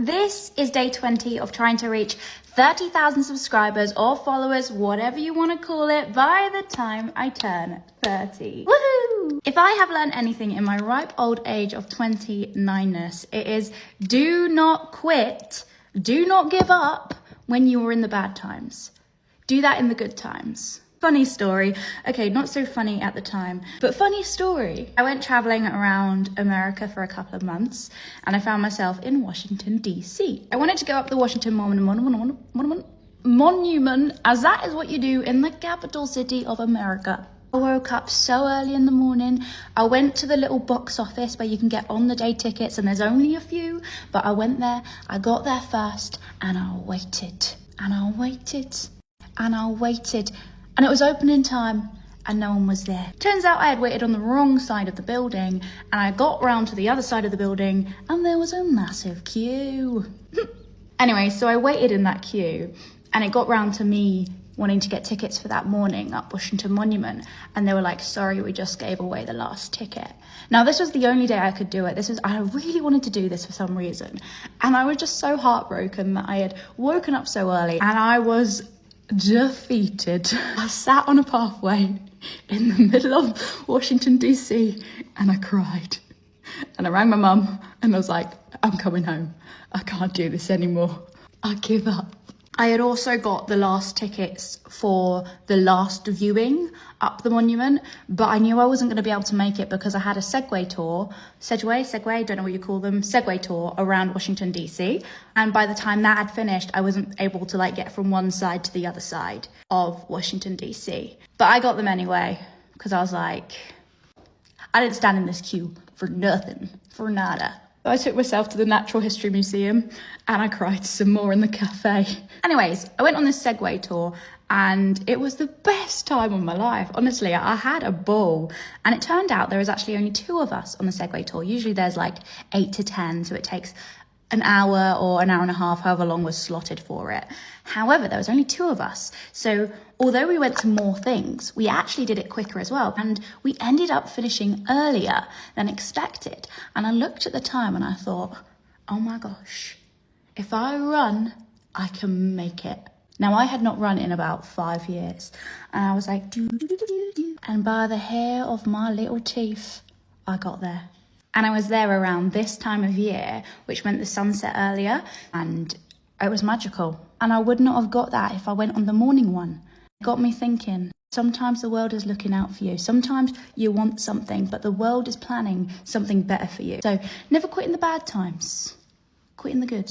This is day 20 of trying to reach 30,000 subscribers or followers, whatever you want to call it, by the time I turn 30. Woohoo! If I have learned anything in my ripe old age of 29ness, it is do not quit, do not give up when you are in the bad times. Do that in the good times. Funny story. Okay, not so funny at the time, but funny story. I went traveling around America for a couple of months and I found myself in Washington, DC. I wanted to go up the Washington Monument, as that is what you do in the capital city of America. I woke up so early in the morning. I went to the little box office where you can get on the day tickets, and there's only a few, but I went there, I got there first, and I waited, and I waited, and I waited. And it was opening time and no one was there. Turns out I had waited on the wrong side of the building and I got round to the other side of the building and there was a massive queue. Anyway, so I waited in that queue and it got round to me wanting to get tickets for that morning up Washington Monument, and they were like, sorry, we just gave away the last ticket. Now this was the only day I could do it. I really wanted to do this for some reason, and I was just so heartbroken that I had woken up so early and I was defeated. I sat on a pathway in the middle of Washington DC and I cried, and I rang my mum and I was like, I'm coming home, I can't do this anymore, I give up. I had also got the last tickets for the last viewing up the monument, but I knew I wasn't going to be able to make it because I had a Segway tour, don't know what you call them, Segway tour around Washington DC. And by the time that had finished, I wasn't able to get from one side to the other side of Washington DC. But I got them anyway, because I was like, I didn't stand in this queue for nothing, for nada. I took myself to the Natural History Museum and I cried some more in the cafe. Anyways, I went on this Segway tour and it was the best time of my life. Honestly, I had a ball. And it turned out there was actually only 2 of us on the Segway tour. Usually there's 8 to 10, so it takes an hour or an hour and a half, however long was slotted for it. However, there was only 2 of us. So although we went to more things, we actually did it quicker as well. And we ended up finishing earlier than expected. And I looked at the time and I thought, oh my gosh, if I run, I can make it. Now, I had not run in about 5 years. And I was like, do. And by the hair of my little teeth, I got there. And I was there around this time of year, which meant the sunset earlier, and it was magical. And I would not have got that if I went on the morning one. It got me thinking, sometimes the world is looking out for you. Sometimes you want something, but the world is planning something better for you. So never quit in the bad times, quit in the good.